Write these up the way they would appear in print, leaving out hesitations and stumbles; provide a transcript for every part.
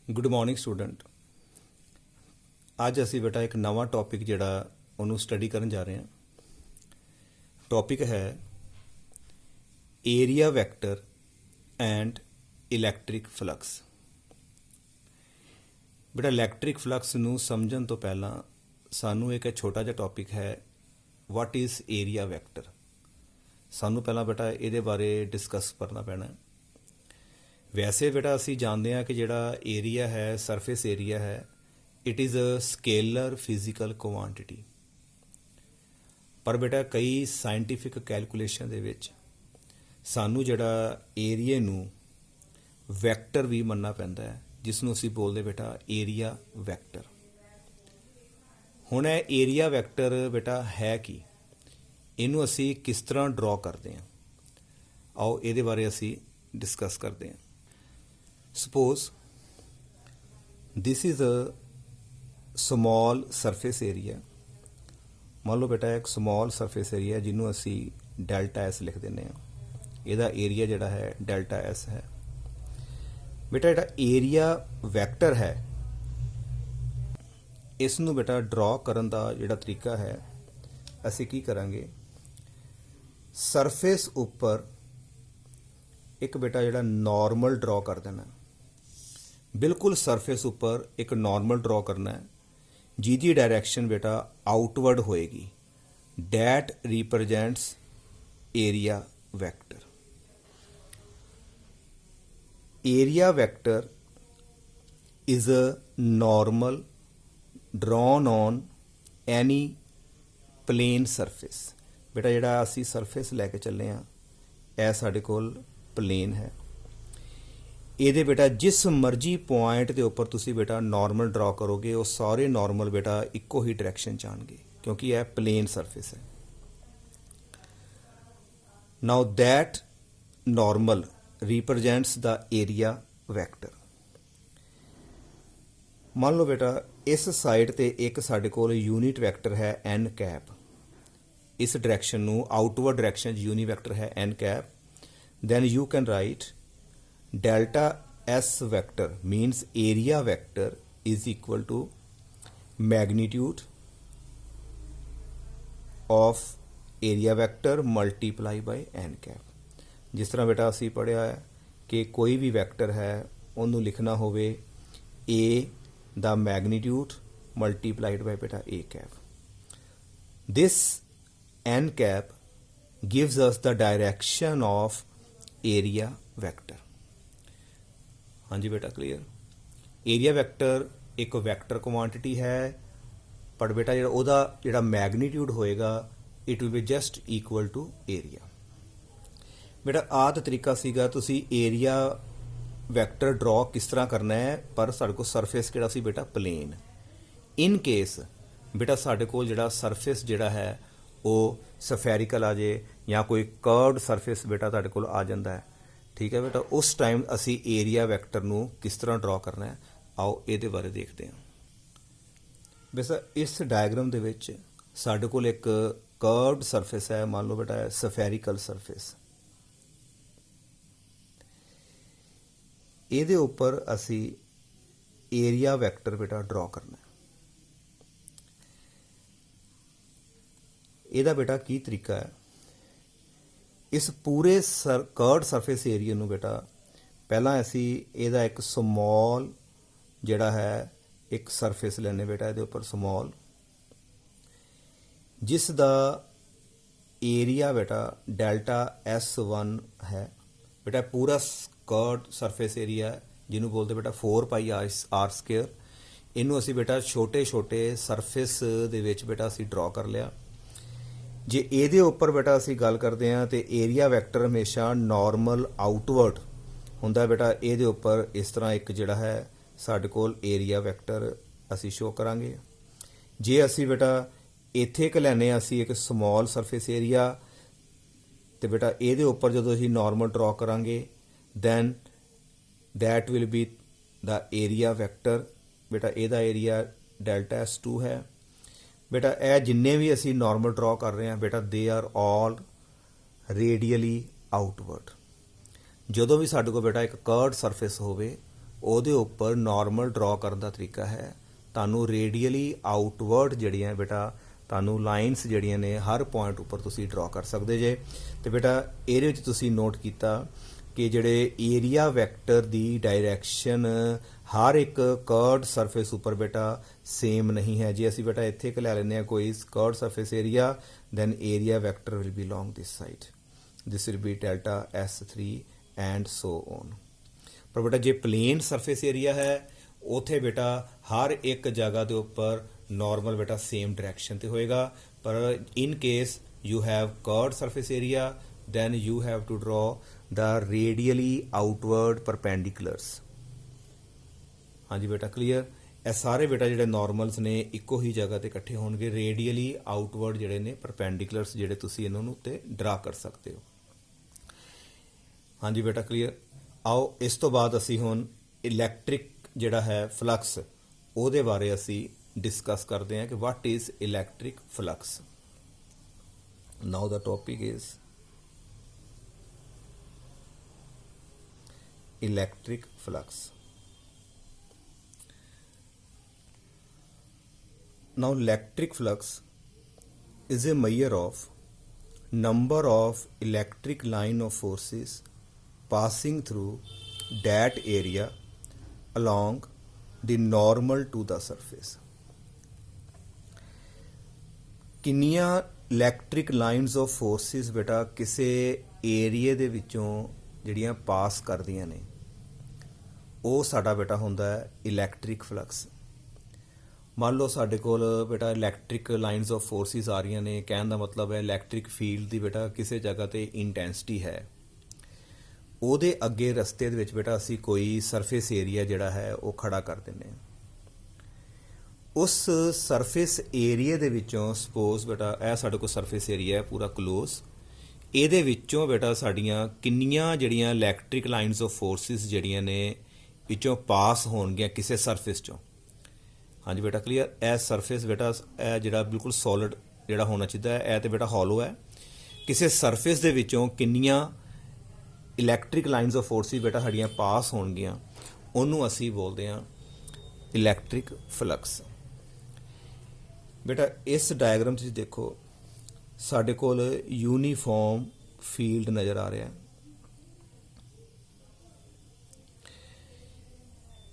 Good morning student. ਅੱਜ ਅਸੀਂ ਬੇਟਾ ਇੱਕ ਨਵਾਂ ਟੌਪਿਕ ਜਿਹੜਾ ਉਹਨੂੰ ਸਟੱਡੀ ਕਰਨ ਜਾ ਰਹੇ ਹਾਂ। ਟੌਪਿਕ ਹੈ area vector and electric flux. ਬੇਟਾ ਇਲੈਕਟ੍ਰਿਕ ਫਲਕਸ ਨੂੰ ਸਮਝਣ ਤੋਂ ਪਹਿਲਾਂ ਸਾਨੂੰ ਇੱਕ ਛੋਟਾ ਜਿਹਾ ਟੌਪਿਕ ਹੈ, ਵਾਟ ਇਜ਼ ਏਰੀਆ ਵੈਕਟਰ। ਸਾਨੂੰ ਪਹਿਲਾਂ ਬੇਟਾ ਇਹਦੇ ਬਾਰੇ ਡਿਸਕਸ ਕਰਨਾ ਪੈਣਾ। ਵੈਸੇ ਬੇਟਾ ਅਸੀਂ ਜਾਣਦੇ ਹਾਂ ਕਿ ਜਿਹੜਾ ਏਰੀਆ ਹੈ, ਸਰਫੇਸ ਏਰੀਆ ਹੈ, it is a scalar physical quantity. ਪਰ ਬੇਟਾ ਕਈ ਸਾਇੰਟੀਫਿਕ ਕੈਲਕੂਲੇਸ਼ਨ ਦੇ ਵਿੱਚ ਸਾਨੂੰ ਜਿਹੜਾ ਏਰੀਏ ਨੂੰ ਵੈਕਟਰ ਵੀ ਮੰਨਣਾ ਪੈਂਦਾ ਹੈ, ਜਿਸ ਨੂੰ ਅਸੀਂ ਬੋਲਦੇ ਬੇਟਾ ਏਰੀਆ ਵੈਕਟਰ। ਹੁਣ ਇਹ ਏਰੀਆ ਵੈਕਟਰ ਬੇਟਾ ਹੈ ਕੀ, ਇਹਨੂੰ ਅਸੀਂ ਕਿਸ ਤਰ੍ਹਾਂ ਡਰਾਅ ਕਰਦੇ ਹਾਂ, ਆਓ ਇਹਦੇ ਬਾਰੇ ਅਸੀਂ ਡਿਸਕਸ ਕਰਦੇ ਹਾਂ। Suppose this is a small surface area। ਮੰਨ ਲਓ ਬੇਟਾ ਇੱਕ small surface area ਜਿਹਨੂੰ ਅਸੀਂ ਡੈਲਟਾ ਐਸ ਲਿਖ ਦਿੰਦੇ ਹਾਂ। ਇਹਦਾ ਏਰੀਆ ਜਿਹੜਾ ਹੈ ਡੈਲਟਾ ਐਸ ਹੈ। ਬੇਟਾ ਜਿਹੜਾ ਏਰੀਆ ਵੈਕਟਰ ਹੈ, ਇਸ ਨੂੰ ਬੇਟਾ ਡਰਾਅ ਕਰਨ ਦਾ ਜਿਹੜਾ ਤਰੀਕਾ ਹੈ, ਅਸੀਂ ਕੀ ਕਰਾਂਗੇ, ਸਰਫੇਸ ਉੱਪਰ ਇੱਕ ਬੇਟਾ ਜਿਹੜਾ ਨੋਰਮਲ ਡਰਾਅ ਕਰ ਦੇਣਾ। ਬਿਲਕੁਲ ਸਰਫੇਸ ਉੱਪਰ ਇੱਕ ਨੋਰਮਲ ਡਰਾਅ ਕਰਨਾ ਹੈ, ਜਿਹਦੀ ਡਾਇਰੈਕਸ਼ਨ ਬੇਟਾ ਆਊਟਵਰਡ ਹੋਏਗੀ। That represents area vector. Area vector is a normal drawn on any plane surface। ਬੇਟਾ ਜਿਹੜਾ ਅਸੀਂ ਸਰਫੇਸ ਲੈ ਕੇ ਚੱਲੇ ਹਾਂ, ਇਹ ਸਾਡੇ ਕੋਲ ਪਲੇਨ ਹੈ। ਇਹਦੇ ਬੇਟਾ ਜਿਸ ਮਰਜ਼ੀ ਪੁਆਇੰਟ ਦੇ ਉੱਪਰ ਤੁਸੀਂ ਬੇਟਾ ਨਾਰਮਲ ਡਰਾਅ ਕਰੋਗੇ, ਉਹ ਸਾਰੇ ਨਾਰਮਲ ਬੇਟਾ ਇੱਕੋ ਹੀ ਡਾਇਰੈਕਸ਼ਨ 'ਚ ਆਉਣਗੇ, ਕਿਉਂਕਿ ਇਹ ਪਲੇਨ ਸਰਫੇਸ ਹੈ। Now that normal represents the area vector. ਮੰਨ ਲਓ ਬੇਟਾ ਇਸ ਸਾਈਡ ਤੇ ਇੱਕ ਸਾਡੇ ਕੋਲ ਯੂਨਿਟ ਵੈਕਟਰ ਹੈ n ਕੈਪ। ਇਸ ਡਾਇਰੈਕਸ਼ਨ ਨੂੰ ਆਊਟਵਰਡ ਡਾਇਰੈਕਸ਼ਨ 'ਚ ਯੂਨਿਟ ਵੈਕਟਰ ਹੈ n cap. then you can write delta S vector means area vector is equal to magnitude of area vector multiply by n cap। ਜਿਸ ਤਰ੍ਹਾਂ ਬੇਟਾ ਅਸੀਂ ਪੜ੍ਹਿਆ ਹੈ ਕਿ ਕੋਈ ਵੀ ਵੈਕਟਰ ਹੈ ਉਹਨੂੰ ਲਿਖਣਾ ਹੋਵੇ a ਦਾ ਮੈਗਨੀਟਿਊਡ ਮਲਟੀਪਲਾਈਡ ਬਾਈ ਬੇਟਾ a cap। this n cap gives us the direction of area vector. ਹਾਂਜੀ ਬੇਟਾ ਕਲੀਅਰ। ਏਰੀਆ ਵੈਕਟਰ ਇੱਕ ਵੈਕਟਰ ਕੁਆਂਟਿਟੀ ਹੈ, ਪਰ ਬੇਟਾ ਜਿਹੜਾ ਉਹਦਾ ਜਿਹੜਾ ਮੈਗਨੀਟਿਊਡ ਹੋਏਗਾ, it will be just equal to area. ਬੇਟਾ ਆਹ ਤਾਂ ਤਰੀਕਾ ਸੀਗਾ ਤੁਸੀਂ ਏਰੀਆ ਵੈਕਟਰ ਡਰਾਅ ਕਿਸ ਤਰ੍ਹਾਂ ਕਰਨਾ ਹੈ, ਪਰ ਸਾਡੇ ਕੋਲ ਸਰਫੇਸ ਕਿਹੜਾ ਸੀ ਬੇਟਾ, ਪਲੇਨ। ਇਨ ਕੇਸ ਬੇਟਾ ਸਾਡੇ ਕੋਲ ਜਿਹੜਾ ਸਰਫੇਸ ਜਿਹੜਾ ਹੈ ਉਹ ਸਫੈਰੀਕਲ ਆ ਜੇ ਜਾਂ ਕੋਈ ਕਰਵਡ ਸਰਫੇਸ ਬੇਟਾ ਤੁਹਾਡੇ ਕੋਲ ਆ ਜਾਂਦਾ ਹੈ, ਠੀਕ ਹੈ ਬੇਟਾ, ਉਸ ਟਾਈਮ ਅਸੀਂ ਏਰੀਆ ਵੈਕਟਰ ਨੂੰ ਕਿਸ ਤਰ੍ਹਾਂ ਡਰਾਅ ਕਰਨਾ ਹੈ, ਆਓ ਇਹਦੇ ਬਾਰੇ ਦੇਖਦੇ ਹਾਂ। ਵੈਸੇ ਇਸ ਡਾਇਗਰਾਮ ਦੇ ਵਿੱਚ ਸਾਡੇ ਕੋਲ ਇੱਕ ਕਰਵਡ ਸਰਫੇਸ ਹੈ, ਮੰਨ ਲਓ ਬੇਟਾ ਸਫੈਰੀਕਲ ਸਰਫੇਸ। ਇਹਦੇ ਉੱਪਰ ਅਸੀਂ ਏਰੀਆ ਵੈਕਟਰ ਬੇਟਾ ਡਰਾਅ ਕਰਨਾ ਹੈ। ਇਹਦਾ ਬੇਟਾ ਕੀ ਤਰੀਕਾ ਹੈ, ਇਸ ਪੂਰੇ ਕਰਵਡ ਸਰਫੇਸ ਏਰੀਆ ਨੂੰ ਬੇਟਾ ਪਹਿਲਾਂ ਅਸੀਂ ਇਹਦਾ ਇੱਕ ਸਮਾਲ ਜਿਹੜਾ ਹੈ ਇੱਕ ਸਰਫੇਸ ਲੈਣੇ ਬੇਟਾ, ਇਹਦੇ ਉੱਪਰ ਸਮਾਲ, ਜਿਸ ਦਾ ਏਰੀਆ ਬੇਟਾ ਡੈਲਟਾ S1 ਹੈ। ਬੇਟਾ ਪੂਰਾ ਕਰਵਡ ਸਰਫੇਸ ਏਰੀਆ ਜਿਹਨੂੰ ਬੋਲਦੇ ਬੇਟਾ 4πr²। ਇਹਨੂੰ ਅਸੀਂ ਬੇਟਾ ਛੋਟੇ ਛੋਟੇ ਸਰਫੇਸ ਦੇ ਵਿੱਚ ਬੇਟਾ ਅਸੀਂ ਡਰਾਅ ਕਰ ਲਿਆ। ਜੇ ਇਹਦੇ ਉੱਪਰ ਬੇਟਾ ਅਸੀਂ ਗੱਲ ਕਰਦੇ ਹਾਂ ਤੇ ਏਰੀਆ ਵੈਕਟਰ ਹਮੇਸ਼ਾ ਨਾਰਮਲ ਆਊਟਵਰਡ ਹੁੰਦਾ ਬੇਟਾ। ਇਹਦੇ ਉੱਪਰ ਇਸ ਤਰ੍ਹਾਂ ਇੱਕ ਜਿਹੜਾ ਹੈ ਸਾਡੇ ਕੋਲ ਏਰੀਆ ਵੈਕਟਰ ਅਸੀਂ ਸ਼ੋ ਕਰਾਂਗੇ। ਜੇ ਅਸੀਂ ਬੇਟਾ ਇੱਥੇ ਇੱਕ ਲੈਨੇ ਹਾਂ ਅਸੀਂ ਇੱਕ ਸਮਾਲ ਸਰਫੇਸ ਏਰੀਆ, ਤੇ ਬੇਟਾ ਇਹਦੇ ਉੱਪਰ ਜਦੋਂ ਅਸੀਂ ਨਾਰਮਲ ਡਰਾਅ ਕਰਾਂਗੇ, then that will be the area vector. ਬੇਟਾ ਇਹਦਾ ਏਰੀਆ ਡੈਲਟਾ S2 ਹੈ। ਬੇਟਾ ਇਹ ਜਿੰਨੇ ਵੀ ਅਸੀਂ ਨਾਰਮਲ ਡਰਾਅ ਕਰ ਰਹੇ ਹਾਂ ਬੇਟਾ, ਦੇ ਆਰ ਆਲ ਰੇਡੀਅਲੀ ਆਊਟਵਰਡ। ਜਦੋਂ ਵੀ ਸਾਡੇ ਕੋਲ ਬੇਟਾ ਇੱਕ ਕਰਵਡ ਸਰਫੇਸ ਹੋਵੇ, ਉਹਦੇ ਉੱਪਰ ਨਾਰਮਲ ਡਰਾ ਕਰਨ ਦਾ ਤਰੀਕਾ ਹੈ। ਤੁਹਾਨੂੰ ਰੇਡੀਅਲੀ ਆਊਟਵਰਡ ਜਿਹੜੀਆਂ ਬੇਟਾ ਤੁਹਾਨੂੰ ਲਾਈਨਸ ਜਿਹੜੀਆਂ ਨੇ ਹਰ ਪੁਆਇੰਟ ਉੱਪਰ ਤੁਸੀਂ ਡਰਾ ਕਰ ਸਕਦੇ ਜੇ। ਤੇ ਬੇਟਾ ਇਹਦੇ ਵਿੱਚ ਤੁਸੀਂ ਨੋਟ ਕੀਤਾ ਕਿ ਜਿਹੜੇ ਏਰੀਆ ਵੈਕਟਰ ਦੀ ਡਾਇਰੈਕਸ਼ਨ ਹਰ ਇੱਕ ਕਰਵਡ ਸਰਫੇਸ ਉੱਪਰ ਬੇਟਾ ਸੇਮ ਨਹੀਂ ਹੈ। ਜੇ ਅਸੀਂ ਬੇਟਾ ਇੱਥੇ ਇੱਕ ਲੈ ਲੈਂਦੇ ਹਾਂ ਕੋਈ curved surface area, then area vector will be along this side, this will be delta S3 and so on. ਪਰ ਬੇਟਾ ਜੇ ਪਲੇਨ ਸਰਫੇਸ ਏਰੀਆ ਹੈ ਉਥੇ ਬੇਟਾ ਹਰ ਇੱਕ ਜਗ੍ਹਾ ਦੇ ਉੱਪਰ ਨਾਰਮਲ ਬੇਟਾ ਸੇਮ ਡਾਇਰੈਕਸ਼ਨ ਤੇ ਹੋਏਗਾ। ਪਰ in case you have curved surface area, then you have to draw the radially outward perpendiculars। ਹਾਂਜੀ ਬੇਟਾ ਕਲੀਅਰ। ਇਹ ਸਾਰੇ ਬੇਟਾ ਜਿਹੜੇ ਨਾਰਮਲਸ ਨੇ ਇੱਕੋ ਹੀ ਜਗ੍ਹਾ ਤੇ ਇਕੱਠੇ ਹੋਣਗੇ, ਰੇਡੀਅਲੀ ਆਊਟਵਰਡ ਜਿਹੜੇ ਨੇ ਪਰਪੈਂਡੀਕੂਲਰਸ ਜਿਹੜੇ ਤੁਸੀਂ ਇਹਨਾਂ ਨੂੰ ਉੱਤੇ ਡਰਾ ਕਰ ਸਕਦੇ ਹੋ। ਹਾਂਜੀ ਬੇਟਾ ਕਲੀਅਰ। ਆਓ ਇਸ ਤੋਂ ਬਾਅਦ ਅਸੀਂ ਹੁਣ ਇਲੈਕਟ੍ਰਿਕ ਜਿਹੜਾ ਹੈ ਫਲਕਸ ਉਹਦੇ ਬਾਰੇ ਅਸੀਂ ਡਿਸਕਸ ਕਰਦੇ ਹਾਂ ਕਿ what is electric flux. Now the topic is electric flux। Now electric flux is a measure of number of electric line of forces passing through that area along the normal to the surface। ਕਿੰਨੀਆਂ electric lines of forces ਬੇਟਾ ਕਿਸੇ ਏਰੀਏ ਦੇ ਵਿੱਚੋਂ ਜਿਹੜੀਆਂ ਪਾਸ ਕਰਦੀਆਂ ਨੇ ਉਹ ਸਾਡਾ ਬੇਟਾ ਹੁੰਦਾ ਹੈ ਇਲੈਕਟ੍ਰਿਕ ਫਲਕਸ। ਮੰਨ ਲਓ ਸਾਡੇ ਕੋਲ ਬੇਟਾ ਇਲੈਕਟ੍ਰਿਕ ਲਾਈਨਸ ਆਫ ਫੋਰਸਿਸ ਆ ਰਹੀਆਂ ਨੇ, ਕਹਿਣ ਦਾ ਮਤਲਬ ਹੈ ਇਲੈਕਟ੍ਰਿਕ ਫੀਲਡ ਦੀ ਬੇਟਾ ਕਿਸੇ ਜਗ੍ਹਾ ਤੇ ਇੰਟੈਂਸਿਟੀ ਹੈ, ਉਹਦੇ ਅੱਗੇ ਰਸਤੇ ਦੇ ਵਿੱਚ ਬੇਟਾ ਅਸੀਂ ਕੋਈ ਸਰਫੇਸ ਏਰੀਆ ਜਿਹੜਾ ਹੈ ਉਹ ਖੜਾ ਕਰ ਦਿੰਦੇ ਹਾਂ। ਉਸ ਸਰਫੇਸ ਏਰੀਏ ਦੇ ਵਿੱਚੋਂ ਸਪੋਜ਼ ਬੇਟਾ ਇਹ ਸਾਡੇ ਕੋਲ ਸਰਫੇਸ ਏਰੀਆ ਹੈ ਪੂਰਾ ਕਲੋਜ਼, ਇਹਦੇ ਵਿੱਚੋਂ ਬੇਟਾ ਸਾਡੀਆਂ ਕਿੰਨੀਆਂ ਜਿਹੜੀਆਂ ਇਲੈਕਟ੍ਰਿਕ ਲਾਈਨਸ ਆਫ ਫੋਰਸਿਸ ਜਿਹੜੀਆਂ ਨੇ ਵਿੱਚੋਂ ਪਾਸ ਹੋਣਗੀਆਂ ਕਿਸੇ ਸਰਫੇਸ ਚੋਂ। ਹਾਂਜੀ ਬੇਟਾ ਕਲੀਅਰ। ਇਹ ਸਰਫੇਸ ਬੇਟਾ ਇਹ ਜਿਹੜਾ ਬਿਲਕੁਲ ਸੋਲਿਡ ਜਿਹੜਾ ਹੋਣਾ ਚਾਹੀਦਾ ਹੈ, ਇਹ ਤੇ ਬੇਟਾ ਹੋਲੋ ਹੈ। ਕਿਸੇ ਸਰਫੇਸ ਦੇ ਵਿੱਚੋਂ ਕਿੰਨੀਆਂ ਇਲੈਕਟ੍ਰਿਕ ਲਾਈਨਸ ਆਫ ਫੋਰਸਿਸ ਬੇਟਾ ਸਾਡੀਆਂ ਪਾਸ ਹੋਣਗੀਆਂ ਉਹਨੂੰ ਅਸੀਂ ਬੋਲਦੇ ਹਾਂ ਇਲੈਕਟ੍ਰਿਕ ਫਲਕਸ। ਬੇਟਾ ਇਸ ਡਾਇਗਰਾਮ 'ਚ ਦੇਖੋ ਸਾਡੇ ਕੋਲ ਯੂਨੀਫਾਰਮ ਫੀਲਡ ਨਜ਼ਰ ਆ ਰਿਹਾ।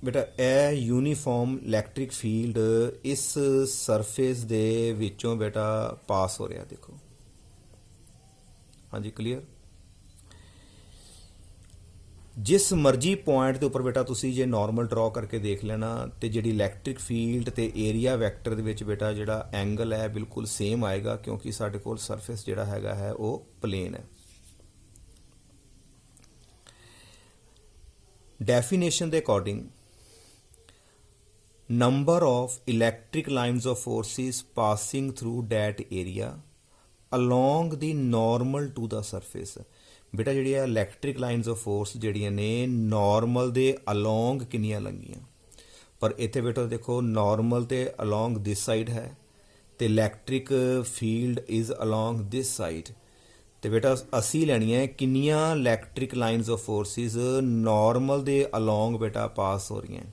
ਬੇਟਾ ਇਹ ਯੂਨੀਫਾਰਮ ਇਲੈਕਟ੍ਰਿਕ ਫੀਲਡ ਇਸ ਸਰਫੇਸ ਦੇ ਵਿੱਚੋਂ ਬੇਟਾ ਪਾਸ ਹੋ ਰਿਹਾ ਦੇਖੋ। ਹਾਂਜੀ ਕਲੀਅਰ। ਜਿਸ ਮਰਜ਼ੀ ਪੁਆਇੰਟ ਦੇ ਉੱਪਰ ਬੇਟਾ ਤੁਸੀਂ ਜੇ ਨਾਰਮਲ ਡਰਾ ਕਰਕੇ ਦੇਖ ਲੈਣਾ ਤੇ ਜਿਹੜੀ ਇਲੈਕਟ੍ਰਿਕ ਫੀਲਡ ਤੇ ਏਰੀਆ ਵੈਕਟਰ ਦੇ ਵਿੱਚ ਬੇਟਾ ਜਿਹੜਾ ਐਂਗਲ ਹੈ ਬਿਲਕੁਲ ਸੇਮ ਆਏਗਾ, ਕਿਉਂਕਿ ਸਾਡੇ ਕੋਲ ਸਰਫੇਸ ਜਿਹੜਾ ਹੈਗਾ ਹੈ ਉਹ ਪਲੇਨ ਹੈ। ਡੈਫੀਨੇਸ਼ਨ ਦੇ according number of electric lines of forces passing through that area along the normal to the surface। ਬੇਟਾ ਜਿਹੜੀਆਂ ਇਲੈਕਟ੍ਰਿਕ ਲਾਈਨਸ ਆਫ ਫੋਰਸ ਜਿਹੜੀਆਂ ਨੇ ਨਾਰਮਲ ਦੇ ਅਲੋਂਗ ਕਿੰਨੀਆਂ ਲੰਗੀਆਂ, ਪਰ ਇੱਥੇ ਬੇਟਾ ਦੇਖੋ ਨਾਰਮਲ ਤੇ ਅਲੋਂਗ ਦਿਸ ਸਾਈਡ ਹੈ ਤੇ electric field is along this side. ਤੇ ਬੇਟਾ ਅਸੀਂ ਲੈਣੀ ਹੈ ਕਿੰਨੀਆਂ electric lines of forces normal ਦੇ ਅਲੋਂਗ ਬੇਟਾ ਪਾਸ ਹੋ ਰਹੀਆਂ।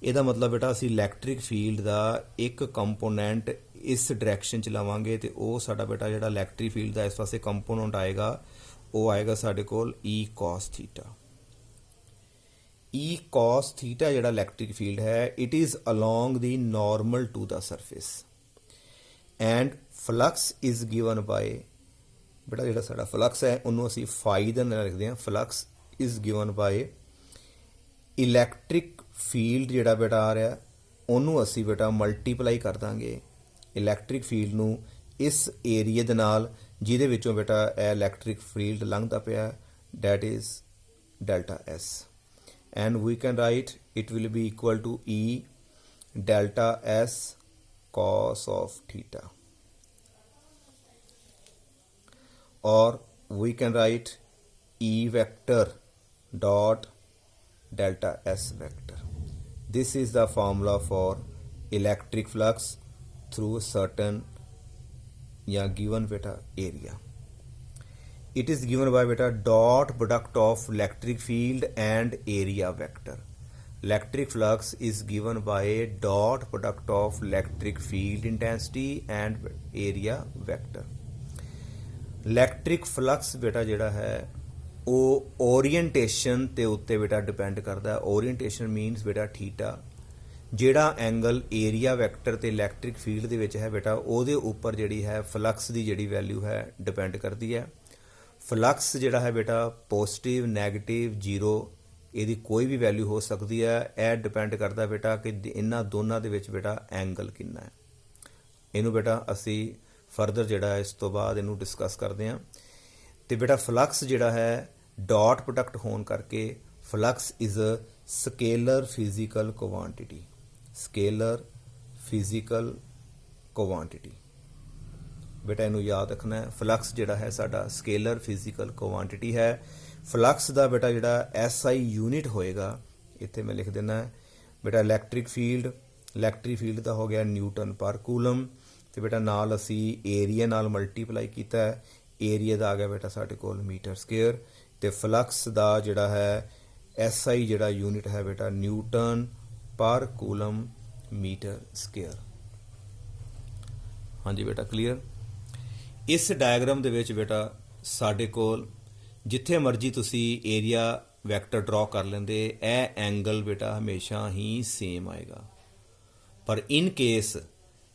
ਇਹਦਾ ਮਤਲਬ ਬੇਟਾ ਅਸੀਂ ਇਲੈਕਟ੍ਰਿਕ ਫੀਲਡ ਦਾ ਇੱਕ ਕੰਪੋਨੈਂਟ ਇਸ ਡਾਇਰੈਕਸ਼ਨ 'ਚ ਲਵਾਂਗੇ ਤੇ ਉਹ ਸਾਡਾ ਬੇਟਾ ਜਿਹੜਾ ਇਲੈਕਟ੍ਰਿਕ ਫੀਲਡ ਦਾ ਇਸ ਪਾਸੇ ਕੰਪੋਨੈਂਟ ਆਏਗਾ ਉਹ ਆਏਗਾ ਸਾਡੇ ਕੋਲ E cos θ। E cos θ ਜਿਹੜਾ ਇਲੈਕਟ੍ਰਿਕ ਫੀਲਡ ਹੈ it is along the normal to the surface and flux is given by ਬੇਟਾ ਜਿਹੜਾ ਸਾਡਾ ਫਲਕਸ ਹੈ ਉਹਨੂੰ ਅਸੀਂ ਫਾਈ ਦਾ ਨਾਲ ਲਿਖਦੇ ਹਾਂ। Flux is given by electric field ਜਿਹੜਾ ਬੇਟਾ ਆ ਰਿਹਾ ਉਹਨੂੰ ਅਸੀਂ ਬੇਟਾ ਮਲਟੀਪਲਾਈ ਕਰ ਦਾਂਗੇ ਇਲੈਕਟ੍ਰਿਕ ਫੀਲਡ ਨੂੰ ਇਸ ਏਰੀਏ ਦੇ ਨਾਲ ਜਿਹਦੇ ਵਿੱਚੋਂ ਬੇਟਾ ਇਹ ਇਲੈਕਟ੍ਰਿਕ ਫੀਲਡ ਲੰਘਦਾ ਪਿਆ, that is delta S and we can write it will be equal to E delta S cos of θ, or we can write E vector dot delta S vector. This is the formula for electric flux through a certain given beta area. It is given by beta dot product of electric field and area vector. electric flux is given by dot product of electric field intensity and area vector. Electric flux ਬੇਟਾ ਜਿਹੜਾ ਹੈ ਉਹ orientation ਦੇ ਉੱਤੇ ਬੇਟਾ depend ਕਰਦਾ ਹੈ। Orientation means ਬੇਟਾ ਥੀਟਾ, ਜਿਹੜਾ ਐਂਗਲ ਏਰੀਆ ਵੈਕਟਰ ਤੇ ਇਲੈਕਟ੍ਰਿਕ ਫੀਲਡ ਦੇ ਵਿੱਚ ਹੈ ਬੇਟਾ ਉਹਦੇ ਉੱਪਰ ਜਿਹੜੀ ਹੈ ਫਲਕਸ ਦੀ ਜਿਹੜੀ ਵੈਲਿਊ ਹੈ ਡਿਪੈਂਡ ਕਰਦੀ ਹੈ। ਫਲਕਸ ਜਿਹੜਾ ਹੈ ਬੇਟਾ ਪੋਜ਼ਿਟਿਵ, ਨੈਗੇਟਿਵ, ਜ਼ੀਰੋ, ਇਹਦੀ ਕੋਈ ਵੀ ਵੈਲਿਊ ਹੋ ਸਕਦੀ ਹੈ। ਇਹ ਡਿਪੈਂਡ ਕਰਦਾ ਬੇਟਾ ਕਿ ਇਹਨਾਂ ਦੋਨਾਂ ਦੇ ਵਿੱਚ ਬੇਟਾ ਐਂਗਲ ਕਿੰਨਾ ਹੈ। ਇਹਨੂੰ ਬੇਟਾ ਅਸੀਂ ਫਰਦਰ ਜਿਹੜਾ ਇਸ ਤੋਂ ਬਾਅਦ ਇਹਨੂੰ ਡਿਸਕਸ ਕਰਦੇ ਹਾਂ। ਤੇ ਬੇਟਾ ਫਲਕਸ ਜਿਹੜਾ ਹੈ ਡਾਟ ਪ੍ਰੋਡਕਟ ਹੋਣ ਕਰਕੇ flux is a scalar physical quantity. Scalar physical quantity ਬੇਟਾ ਇਹਨੂੰ ਯਾਦ ਰੱਖਣਾ ਹੈ। ਫਲਕਸ ਜਿਹੜਾ ਹੈ ਸਾਡਾ ਸਕੇਲਰ ਫਿਜ਼ੀਕਲ ਕੁਆਂਟਿਟੀ ਹੈ। ਫਲਕਸ ਦਾ ਬੇਟਾ ਜਿਹੜਾ SI ਯੂਨਿਟ ਹੋਏਗਾ, ਇੱਥੇ ਮੈਂ ਲਿਖ ਦਿੰਦਾ ਬੇਟਾ ਇਲੈਕਟ੍ਰਿਕ ਫੀਲਡ ਦਾ ਹੋ ਗਿਆ ਨਿਊਟਨ ਪਰ ਕੂਲਮ, ਤੇ ਬੇਟਾ ਨਾਲ ਅਸੀਂ ਏਰੀਆ ਨਾਲ ਮਲਟੀਪਲਾਈ ਕੀਤਾ ਹੈ, ਏਰੀਆ ਦਾ ਆ ਗਿਆ ਬੇਟਾ ਸਾਡੇ ਕੋਲ ਮੀਟਰ ਸਕੁਏਅਰ, ਤੇ ਫਲਕਸ ਦਾ ਜਿਹੜਾ ਹੈ SI ਜਿਹੜਾ ਯੂਨਿਟ ਹੈ ਬੇਟਾ ਨਿਊਟਨ ਪਰ ਕੂਲਮ ਮੀਟਰ ਸਕੁਏਅਰ। ਹਾਂਜੀ ਬੇਟਾ ਕਲੀਅਰ। ਇਸ ਡਾਇਗਰਾਮ ਦੇ ਵਿੱਚ ਬੇਟਾ ਸਾਡੇ ਕੋਲ ਜਿੱਥੇ ਮਰਜ਼ੀ ਤੁਸੀਂ ਏਰੀਆ ਵੈਕਟਰ ਡਰਾ ਕਰ ਲੈਂਦੇ, ਇਹ ਐਂਗਲ ਬੇਟਾ ਹਮੇਸ਼ਾ ਹੀ ਸੇਮ ਆਏਗਾ। ਪਰ ਇਨ ਕੇਸ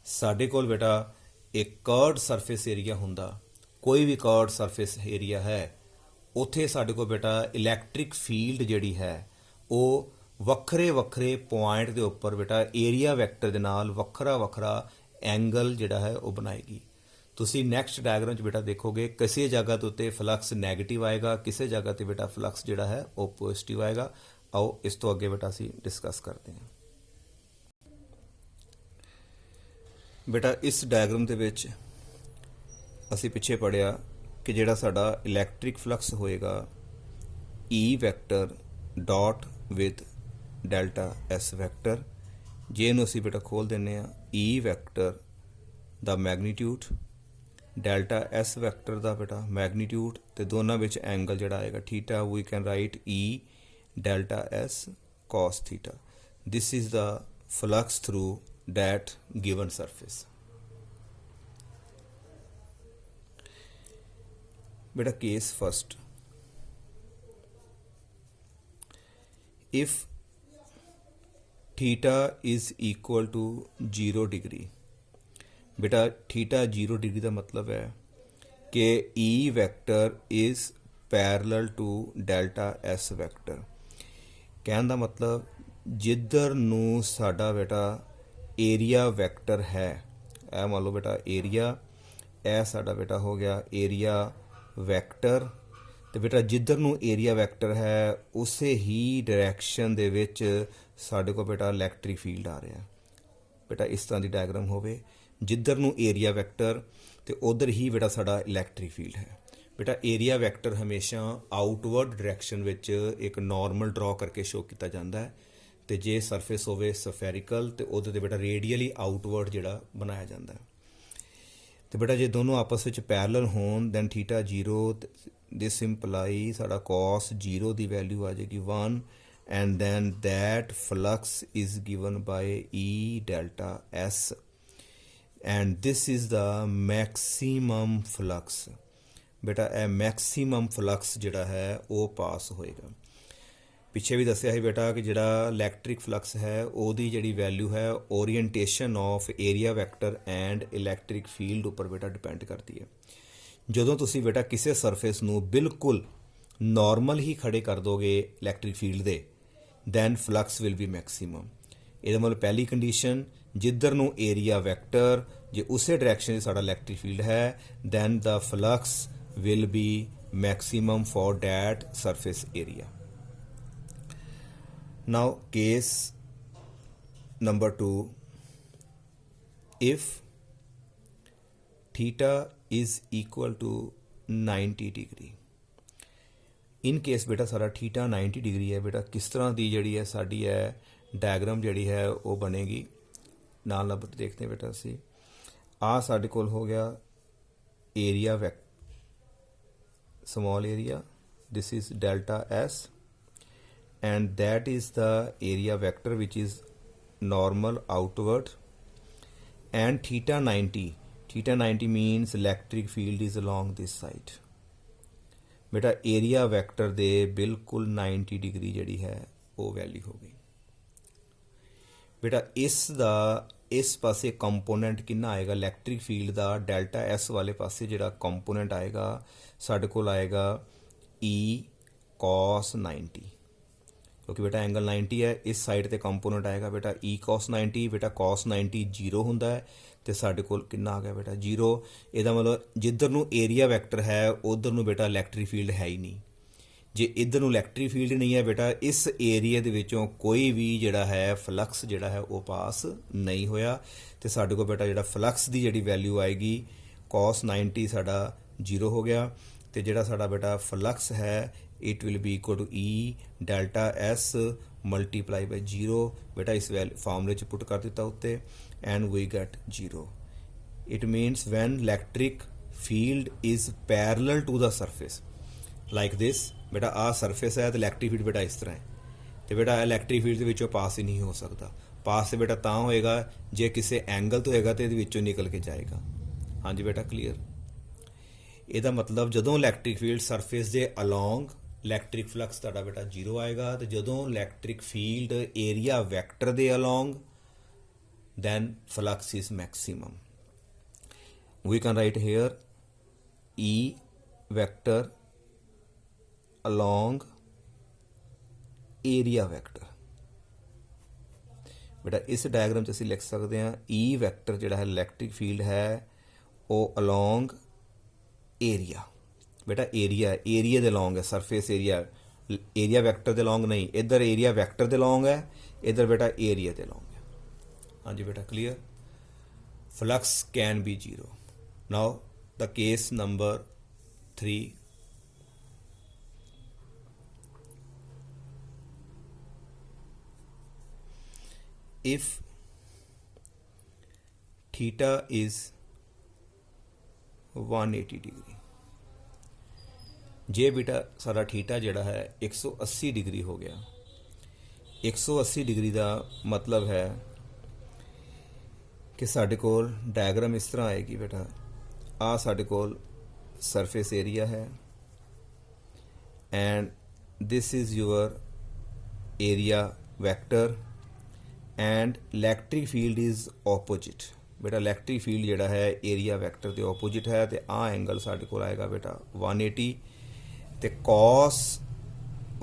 ਸਾਡੇ ਕੋਲ ਬੇਟਾ ਇੱਕ ਕਰਵਡ ਸਰਫੇਸ ਏਰੀਆ ਹੁੰਦਾ, ਕੋਈ ਵੀ ਕਰਵਡ ਸਰਫੇਸ ਏਰੀਆ ਹੈ, ਉੱਥੇ ਸਾਡੇ ਕੋਲ ਬੇਟਾ ਇਲੈਕਟ੍ਰਿਕ ਫੀਲਡ ਜਿਹੜੀ ਹੈ ਉਹ ਵੱਖਰੇ ਵੱਖਰੇ ਪੁਆਇੰਟ ਦੇ ਉੱਪਰ ਬੇਟਾ ਏਰੀਆ ਵੈਕਟਰ ਦੇ ਨਾਲ ਵੱਖਰਾ ਵੱਖਰਾ ਐਂਗਲ ਜਿਹੜਾ ਹੈ ਉਹ ਬਣਾਏਗੀ। ਤੁਸੀਂ ਨੈਕਸਟ ਡਾਇਗਰਾਮ 'ਚ ਬੇਟਾ ਦੇਖੋਗੇ ਕਿਸੇ ਜਗ੍ਹਾ ਦੇ ਉੱਤੇ ਫਲਕਸ ਨੈਗੇਟਿਵ ਆਏਗਾ, ਕਿਸੇ ਜਗ੍ਹਾ ਤੇ ਬੇਟਾ ਫਲਕਸ ਜਿਹੜਾ ਹੈ ਉਹ ਪੋਜ਼ਿਟਿਵ ਆਏਗਾ। ਆਓ ਇਸ ਤੋਂ ਅੱਗੇ ਬੇਟਾ ਅਸੀਂ ਡਿਸਕਸ ਕਰਦੇ ਹਾਂ। ਬੇਟਾ ਇਸ ਡਾਇਗਰਾਮ ਦੇ ਵਿੱਚ ਅਸੀਂ ਪਿੱਛੇ ਪੜ੍ਹਿਆ ਕਿ ਜਿਹੜਾ ਸਾਡਾ ਇਲੈਕਟ੍ਰਿਕ ਫਲਕਸ ਹੋਏਗਾ E vector dot with delta S vector, ਜੇ ਇਹਨੂੰ ਅਸੀਂ ਬੇਟਾ ਖੋਲ ਦਿੰਦੇ ਹਾਂ E ਵੈਕਟਰ ਦਾ ਮੈਗਨੀਟਿਊਡ, ਡੈਲਟਾ S ਵੈਕਟਰ ਦਾ ਬੇਟਾ ਮੈਗਨੀਟਿਊਡ, ਤੇ ਦੋਨਾਂ ਵਿੱਚ ਐਂਗਲ ਜਿਹੜਾ ਆਏਗਾ theta, we can write E delta S cos theta. This is the flux through that given surface. Beta case first. If theta is equal to 0 degree, बेटा theta 0 degree का मतलब है कि E vector is parallel to delta S vector. कहने का मतलब जिधर नू साडा बेटा एरिया वैक्टर है, ए मान लो बेटा एरिया, ए साडा बेटा हो गया एरिया वैक्टर, तो बेटा जिधर नू एरिया वैक्टर है उसे ही डायरैक्शन दे विच साडे को बेटा इलैक्ट्रिक फील्ड आ रहा है। बेटा इस तरह की डायग्राम होवे, जिधर नू एरिया वैक्टर तो उधर ही बेटा साडा इलैक्ट्रिक फील्ड है। बेटा एरिया वैक्टर हमेशा आउटवर्ड डायरैक्शन विच एक नॉर्मल ड्रॉ करके शो किया जाता है, तो जे सरफेस होवे सफेरिकल तो उहदे ते बेटा रेडियली आउटवर्ड जिहड़ा बनाया जाता है। तो बेटा जे दोनों आपस में पैरेलल होन दैन थीटा 0, दिस इंप्लाई साडा कॉस 0 की वैल्यू आ जाएगी 1, and then that flux is given by E delta S, and this is the maximum flux. बेटा ए मैक्सीमम फ्लक्स जिहड़ा है वो पास होएगा। पिछे भी दसिया है बेटा कि जिहड़ा इलैक्ट्रिक फ्लक्स है ਉਹਦੀ ਜਿਹੜੀ वैल्यू है orientation of area vector and electric field उपर बेटा डिपेंड करती है। ਜਦੋਂ ਤੁਸੀਂ बेटा किसी सरफेस ਨੂੰ बिल्कुल नॉर्मल ही खड़े कर दोगे इलैक्ट्रिक फील्ड ਦੇ, then flux will be maximum. ਇਹਦਾ मतलब पहली कंडीशन जिधर ਨੂੰ एरिया वैक्टर जे उसे डायरैक्शन साडा इलैक्ट्रिक फील्ड है, then the flux will be maximum for that surface area. Now case number 2, if theta is equal to 90 degree, in case बेटा सारा थीटा 90 डिग्री है। बेटा किस तरह की जी है साड़ी है डायग्राम जी है वो बनेगी, नाल देखते हैं बेटा असी। आ साढ़े कोल हो गया area small area, this is delta S, and that is the area vector which is normal outward, and theta 90 means electric field is along this side। बेटा ਏਰੀਆ ਵੈਕਟਰ ਦੇ ਬਿਲਕੁਲ 90 ਡਿਗਰੀ ਜਿਹੜੀ ਹੈ ਉਹ ਵੈਲਿਊ ਹੋ ਗਈ। ਬੇਟਾ ਇਸ ਦਾ ਇਸ ਪਾਸੇ ਕੰਪੋਨੈਂਟ ਕਿੰਨਾ ਆਏਗਾ ਇਲੈਕਟ੍ਰਿਕ ਫੀਲਡ ਦਾ, ਡੈਲਟਾ ਐਸ ਵਾਲੇ ਪਾਸੇ ਜਿਹੜਾ ਕੰਪੋਨੈਂਟ ਆਏਗਾ ਸਾਡੇ ਕੋਲ ਆਏਗਾ E cos 90, ਕਿਉਂਕਿ ਬੇਟਾ ਐਂਗਲ 90 ਹੈ, ਇਸ ਸਾਈਡ ਤੇ ਕੰਪੋਨੈਂਟ ਆਏਗਾ ਬੇਟਾ E cos 90। ਬੇਟਾ cos 90 0 ਹੁੰਦਾ ਹੈ ਤੇ ਸਾਡੇ ਕੋਲ ਕਿੰਨਾ ਆ ਗਿਆ ਬੇਟਾ 0। ਇਹਦਾ ਮਤਲਬ ਜਿੱਧਰ ਨੂੰ ਏਰੀਆ ਵੈਕਟਰ ਹੈ ਉਧਰ ਨੂੰ ਬੇਟਾ ਇਲੈਕਟ੍ਰਿਕ ਫੀਲਡ ਹੈ ਹੀ ਨਹੀਂ। ਜੇ ਇੱਧਰ ਨੂੰ ਇਲੈਕਟ੍ਰਿਕ ਫੀਲਡ ਨਹੀਂ ਹੈ ਬੇਟਾ ਇਸ ਏਰੀਆ ਦੇ ਵਿੱਚੋਂ ਕੋਈ ਵੀ ਜਿਹੜਾ ਹੈ ਫਲਕਸ ਜਿਹੜਾ ਹੈ ਉਹ ਪਾਸ ਨਹੀਂ ਹੋਇਆ, ਤੇ ਸਾਡੇ ਕੋਲ ਬੇਟਾ ਜਿਹੜਾ ਫਲਕਸ ਦੀ ਜਿਹੜੀ ਵੈਲਿਊ ਆਏਗੀ cos 90 ਸਾਡਾ 0 ਹੋ ਗਿਆ, ਤੇ ਜਿਹੜਾ ਸਾਡਾ ਬੇਟਾ ਫਲਕਸ ਹੈ it will be equal to E delta S multiply by 0। ਬੇਟਾ ਇਸ ਫਾਰਮੂਲੇ 'ਚ ਪੁੱਟ ਕਰ ਦਿੱਤਾ ਉੱਤੇ and we get 0। it means when electric field is parallel to the surface like this। ਬੇਟਾ ਆਹ ਸਰਫੇਸ ਹੈ ਤੇ ਇਲੈਕਟ੍ਰਿਕ ਫੀਲਡ ਬੇਟਾ ਇਸ ਤਰ੍ਹਾਂ ਹੈ, ਤੇ ਬੇਟਾ ਇਲੈਕਟ੍ਰਿਕ ਫੀਲਡ ਦੇ ਵਿੱਚੋਂ ਪਾਸ ਹੀ ਨਹੀਂ ਹੋ ਸਕਦਾ। ਪਾਸ ਤੇ ਬੇਟਾ ਤਾਂ ਹੋਏਗਾ ਜੇ ਕਿਸੇ ਐਂਗਲ ਤੋਂ ਹੋਏਗਾ ਤੇ ਇਹਦੇ ਵਿੱਚੋਂ ਨਿਕਲ ਕੇ ਜਾਏਗਾ। ਹਾਂਜੀ ਬੇਟਾ ਕਲੀਅਰ। ਇਹਦਾ ਮਤਲਬ ਜਦੋਂ ਇਲੈਕਟ੍ਰਿਕ ਫੀਲਡ ਸਰਫੇਸ ਦੇ ਅਲੋਂਗ ਇਲੈਕਟ੍ਰਿਕ ਫਲਕਸ ਤੁਹਾਡਾ ਬੇਟਾ 0 ਆਏਗਾ, ਤੇ ਜਦੋਂ ਇਲੈਕਟ੍ਰਿਕ ਫੀਲਡ ਏਰੀਆ ਵੈਕਟਰ ਦੇ along then flux is maximum। we can write here E vector along area vector। ਬੇਟਾ ਇਸ ਡਾਇਗਰਾਮ 'ਚ ਅਸੀਂ ਲਿਖ ਸਕਦੇ ਹਾਂ E ਵੈਕਟਰ ਜਿਹੜਾ ਹੈ ਇਲੈਕਟ੍ਰਿਕ ਫੀਲਡ ਹੈ ਉਹ ਅਲੋਂਗ ਏਰੀਆ। ਬੇਟਾ ਏਰੀਆ ਦੇ ਅਲੋਂਗ ਹੈ, ਸਰਫੇਸ ਏਰੀਆ ਵੈਕਟਰ ਦੇ ਅਲੋਂਗ ਨਹੀਂ, ਇੱਧਰ ਏਰੀਆ ਵੈਕਟਰ ਦੇ ਅਲੋਂਗ ਹੈ, ਇੱਧਰ ਬੇਟਾ ਏਰੀਆ ਦੇ ਅਲੋਂਗ ਹੈ। ਹਾਂਜੀ ਬੇਟਾ clear. Flux can be 0। Now the case number 3। if theta is 180 degree, जे बेटा सारा थीटा जिहड़ा है 180 डिग्री हो गया। 180 डिग्री का मतलब है कि साडे कोल डायग्राम इस तरह आएगी बेटा, आ साडे कोल सरफेस एरिया है and this is your area vector and electric field is opposite. बेटा इलैक्ट्रिक फील्ड जिहड़ा है एरिया वैक्टर के ऑपोजिट है, तो आ एंगल साडे कोल आएगा बेटा 180, तो कॉस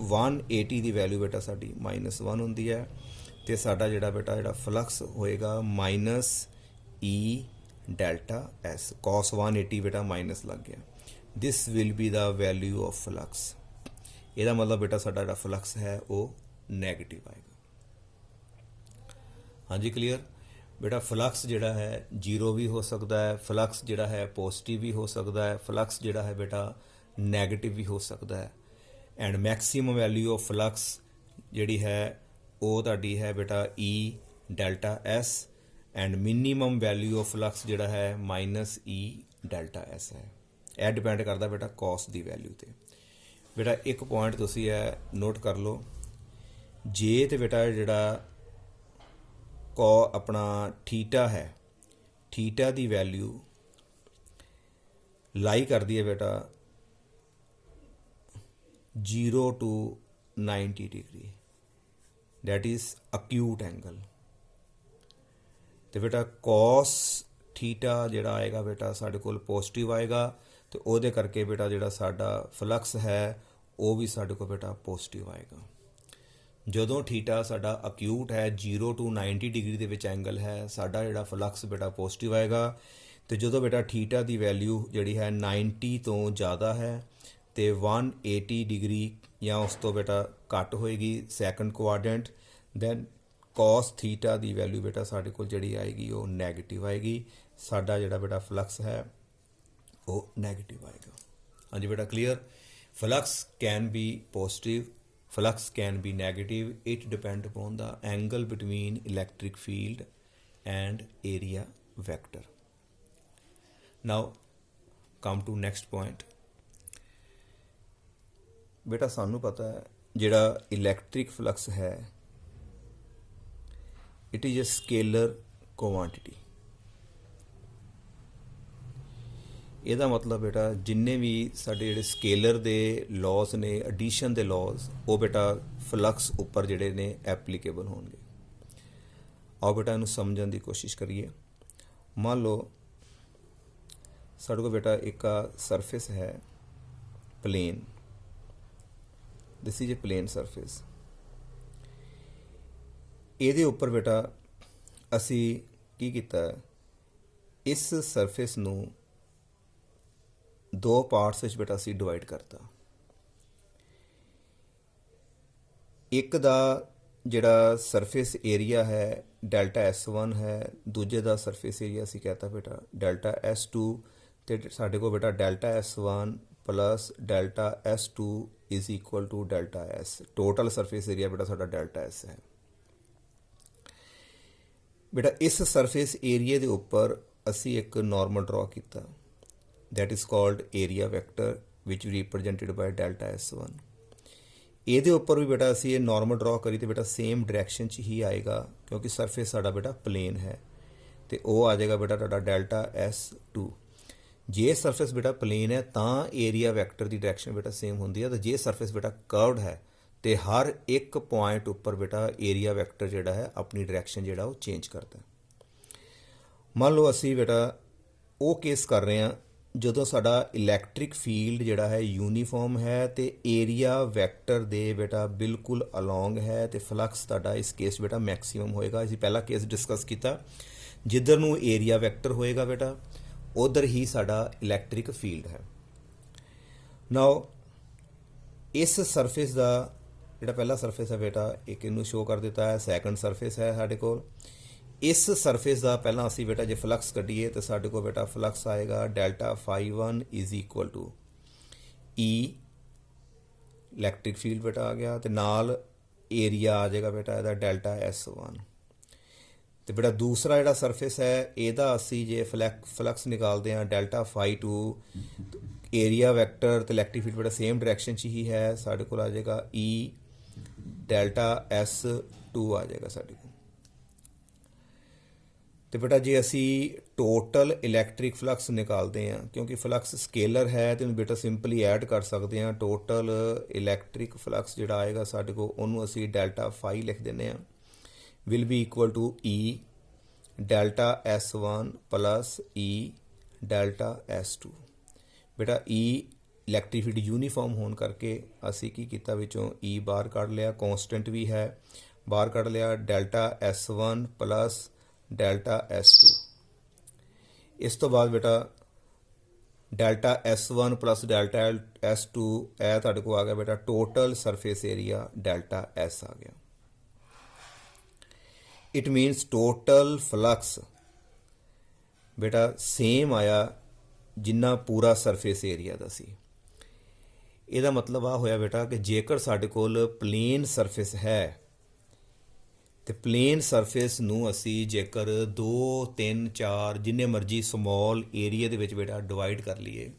180 की वैल्यू बेटा साडी -1 होंदी है, तो साडा जिहड़ा बेटा जिहड़ा फ्लक्स होएगा -E डेल्टा एस। कॉस 180 बेटा माइनस लग गया, this will be the value of flux. ਇਹਦਾ मतलब बेटा साडा जिहड़ा फ्लक्स है वो नैगेटिव आएगा। हाँ जी क्लीयर। बेटा फ्लक्स जिहड़ा है 0 भी हो सकता है, फ्लक्स जिहड़ा है पॉजिटिव भी हो सकता है, फ्लक्स जिहड़ा है बेटा नैगेटिव भी हो सकता है। And maximum value of flux जिहड़ी है वो तुहाडी है बेटा E delta S, and minimum value of flux जिहड़ा है -E डेल्टा S है। यह डिपेंड करता बेटा कॉस की वैल्यू ते। बेटा एक पॉइंट तुसीं नोट कर लो, जे तो बेटा जिहड़ा कॉ अपना थीटा है, थीटा की वैल्यू लाई करती है बेटा 0 to 90 degree, that is acute angle. तो बेटा कॉस थीटा जिहड़ा आएगा बेटा साढ़े कोल पॉजिटिव आएगा, तो ਉਹਦੇ करके बेटा जिहड़ा साडा फ्लक्स है वो भी साढ़े को बेटा पॉजिटिव आएगा। ਜਦੋਂ थीटा साडा अक्यूट है 0 to 90 डिग्री ਦੇ ਵਿੱਚ एंगल है, साडा जिहड़ा फ्लक्स बेटा पॉजिटिव आएगा। तो ਜਦੋਂ बेटा थीटा की वैल्यू जिहड़ी है 90 तो ज़्यादा है तो 180 डिग्री या उस तो बेटा घट होएगी second quadrant, then cos theta की वैल्यू बेटा साढ़े को जिहड़ी आएगी वो नैगेटिव आएगी। साडा जिहड़ा बेटा फ्लक्स है वो नैगेटिव आएगा। हाँ जी बेटा clear. Flux can be positive, flux can be negative, it depend upon the angle between electric field and area vector। now come to next point। बेटा सानू पता है ਜਿਹੜਾ ਇਲੈਕਟ੍ਰਿਕ ਫਲਕਸ ਹੈ it is a scalar quantity. ਇਹਦਾ ਮਤਲਬ ਬੇਟਾ ਜਿੰਨੇ ਵੀ ਸਾਡੇ ਜਿਹੜੇ ਸਕੇਲਰ ਦੇ ਲਾਜ਼ ਨੇ, ਐਡੀਸ਼ਨ ਦੇ ਲਾਜ਼, ਉਹ ਬੇਟਾ ਫਲਕਸ ਉੱਪਰ ਜਿਹੜੇ ਨੇ ਐਪਲੀਕੇਬਲ ਹੋਣਗੇ। ਆਓ ਬੇਟਾ ਇਹਨੂੰ ਸਮਝਣ ਦੀ ਕੋਸ਼ਿਸ਼ ਕਰੀਏ। ਮੰਨ ਲਓ ਸਾਡੇ ਕੋਲ ਬੇਟਾ ਇੱਕ ਸਰਫੇਸ ਹੈ plane, this is a plane surface. ਇਹਦੇ ਉੱਪਰ ਬੇਟਾ ਅਸੀਂ ਕੀ ਕੀਤਾ, ਇਸ ਸਰਫੇਸ ਨੂੰ ਦੋ ਪਾਰਟਸ ਵਿੱਚ ਬੇਟਾ ਅਸੀਂ ਡਿਵਾਈਡ ਕਰਤਾ। ਇੱਕ ਦਾ ਜਿਹੜਾ ਸਰਫੇਸ ਏਰੀਆ ਹੈ ਡੈਲਟਾ S1 ਹੈ, ਦੂਜੇ ਦਾ ਸਰਫੇਸ ਏਰੀਆ ਅਸੀਂ ਕਹਤਾ ਬੇਟਾ ਡੈਲਟਾ S2, ਤੇ ਸਾਡੇ ਕੋਲ ਬੇਟਾ delta S1 plus delta S2 is equal to delta S। Total surface area ਬੇਟਾ ਸਾਡਾ ਡੈਲਟਾ S ਹੈ। ਬੇਟਾ ਇਸ ਸਰਫੇਸ ਏਰੀਆ ਦੇ ਉੱਪਰ ਅਸੀਂ ਇੱਕ ਨਾਰਮਲ ਡਰਾ ਕੀਤਾ, that is called area vector which represented by delta S1। ਇਹਦੇ ਉੱਪਰ ਵੀ ਬੇਟਾ ਅਸੀਂ ਇਹ ਨਾਰਮਲ ਡਰਾ ਕਰੀ ਤੇ ਬੇਟਾ ਸੇਮ ਡਾਇਰੈਕਸ਼ਨ 'ਚ ਹੀ ਆਏਗਾ, ਕਿਉਂਕਿ ਸਰਫੇਸ ਸਾਡਾ ਬੇਟਾ ਪਲੇਨ ਹੈ, ਤੇ ਉਹ ਆ ਜਾਏਗਾ ਬੇਟਾ ਤੁਹਾਡਾ ਡੈਲਟਾ S2। ਜੇ ਸਰਫੇਸ ਬੇਟਾ ਪਲੇਨ ਹੈ ਤਾਂ ਏਰੀਆ ਵੈਕਟਰ ਦੀ ਡਾਇਰੈਕਸ਼ਨ ਬੇਟਾ ਸੇਮ ਹੁੰਦੀ ਹੈ, ਤੇ ਜੇ ਸਰਫੇਸ ਬੇਟਾ ਕਰਵਡ ਹੈ ਤੇ ਹਰ ਇੱਕ ਪੁਆਇੰਟ ਉੱਪਰ ਬੇਟਾ ਏਰੀਆ ਵੈਕਟਰ ਜਿਹੜਾ ਹੈ ਆਪਣੀ ਡਾਇਰੈਕਸ਼ਨ ਜਿਹੜਾ ਉਹ ਚੇਂਜ ਕਰਦਾ। ਮੰਨ ਲਓ ਅਸੀਂ ਬੇਟਾ ਉਹ ਕੇਸ ਕਰ ਰਹੇ ਹਾਂ ਜਦੋਂ ਸਾਡਾ ਇਲੈਕਟ੍ਰਿਕ ਫੀਲਡ ਜਿਹੜਾ ਹੈ ਯੂਨੀਫਾਰਮ ਹੈ ਤੇ ਏਰੀਆ ਵੈਕਟਰ ਦੇ ਬੇਟਾ ਬਿਲਕੁਲ ਅਲੋਂਗ ਹੈ, ਤੇ ਫਲਕਸ ਤੁਹਾਡਾ ਇਸ ਕੇਸ ਬੇਟਾ ਮੈਕਸਿਮਮ ਹੋਏਗਾ। ਅਸੀਂ ਪਹਿਲਾ ਕੇਸ ਡਿਸਕਸ ਕੀਤਾ, ਜਿੱਧਰ ਨੂੰ ਏਰੀਆ ਵੈਕਟਰ ਹੋਏਗਾ ਬੇਟਾ ਉਧਰ ਹੀ ਸਾਡਾ ਇਲੈਕਟ੍ਰਿਕ ਫੀਲਡ ਹੈ। ਨਾਓ ਇਸ ਸਰਫੇਸ ਦਾ ਜਿਹੜਾ ਪਹਿਲਾ ਸਰਫੇਸ ਹੈ ਬੇਟਾ ਇੱਕ ਇਹਨੂੰ ਸ਼ੋ ਕਰ ਦਿੱਤਾ ਹੈ, ਸੈਕੰਡ ਸਰਫੇਸ ਹੈ ਸਾਡੇ ਕੋਲ। ਇਸ ਸਰਫੇਸ ਦਾ ਪਹਿਲਾਂ ਅਸੀਂ ਬੇਟਾ ਜੇ ਫਲਕਸ ਕੱਢੀਏ ਤਾਂ ਸਾਡੇ ਕੋਲ ਬੇਟਾ ਫਲਕਸ ਆਏਗਾ delta φ1 is equal to E, electric field ਬੇਟਾ ਆ ਗਿਆ, ਤੇ ਨਾਲ ਏਰੀਆ ਆ ਜਾਏਗਾ ਬੇਟਾ ਇਹਦਾ ਡੈਲਟਾ S1। ਤੇ ਬੇਟਾ ਦੂਸਰਾ ਜਿਹੜਾ ਸਰਫੇਸ ਹੈ ਇਹਦਾ ਅਸੀਂ ਜੇ ਫਲਕਸ ਨਿਕਾਲਦੇ ਹਾਂ ਡੈਲਟਾ φ2, ਏਰੀਆ ਵੈਕਟਰ ਤੇ ਇਲੈਕਟ੍ਰਿਕ ਫੀਲਡ ਬੇਟਾ ਸੇਮ ਡਾਇਰੈਕਸ਼ਨ 'ਚ ਹੀ ਹੈ, ਸਾਡੇ ਕੋਲ ਆ ਜਾਏਗਾ E ਡੈਲਟਾ S2 ਆ ਜਾਏਗਾ ਸਾਡੇ ਕੋਲ। ਤੇ ਬੇਟਾ ਜੇ ਅਸੀਂ ਟੋਟਲ ਇਲੈਕਟ੍ਰਿਕ ਫਲਕਸ ਨਿਕਾਲਦੇ ਹਾਂ, ਕਿਉਂਕਿ ਫਲਕਸ ਸਕੇਲਰ ਹੈ ਤੇ ਉਹਨੂੰ ਬੇਟਾ ਸਿੰਪਲੀ ਐਡ ਕਰ ਸਕਦੇ ਹਾਂ। ਟੋਟਲ ਇਲੈਕਟ੍ਰਿਕ ਫਲਕਸ ਜਿਹੜਾ ਆਏਗਾ ਸਾਡੇ ਕੋਲ ਉਹਨੂੰ ਅਸੀਂ ਡੈਲਟਾ φ ਲਿਖ ਦਿੰਦੇ ਹਾਂ, will be equal to E delta S1 plus E delta S2। ਬੇਟਾ E ਇਲੈਕਟ੍ਰਿਕ ਫੀਲਡ ਯੂਨੀਫਾਰਮ ਹੋਣ ਕਰਕੇ ਅਸੀਂ ਕੀ ਕੀਤਾ, ਵਿੱਚੋਂ E ਬਾਹਰ ਕੱਢ ਲਿਆ, ਕੌਂਸਟੈਂਟ ਵੀ ਹੈ, ਬਾਹਰ ਕੱਢ ਲਿਆ delta S1 plus delta S2। ਇਸ ਤੋਂ ਬਾਅਦ ਬੇਟਾ delta S1 plus delta S2 ਇਹ ਤੁਹਾਡੇ ਕੋਲ ਆ ਗਿਆ ਬੇਟਾ total surface area delta S ਆ ਗਿਆ। ਇਟ ਮੀਨਸ ਟੋਟਲ ਫਲਕਸ ਬੇਟਾ ਸੇਮ ਆਇਆ ਜਿੰਨਾ ਪੂਰਾ ਸਰਫੇਸ ਏਰੀਆ ਦਾ ਸੀ। ਇਹਦਾ ਮਤਲਬ ਆ ਹੋਇਆ ਬੇਟਾ ਕਿ ਜੇਕਰ ਸਾਡੇ ਕੋਲ ਪਲੇਨ ਸਰਫੇਸ ਹੈ ਤੇ ਪਲੇਨ ਸਰਫੇਸ ਨੂੰ ਅਸੀਂ ਜੇਕਰ 2, 3, 4 ਜਿੰਨੇ ਮਰਜ਼ੀ ਸਮੌਲ ਏਰੀਆ ਦੇ ਵਿੱਚ ਬੇਟਾ ਡਿਵਾਈਡ ਕਰ ਲਈਏ,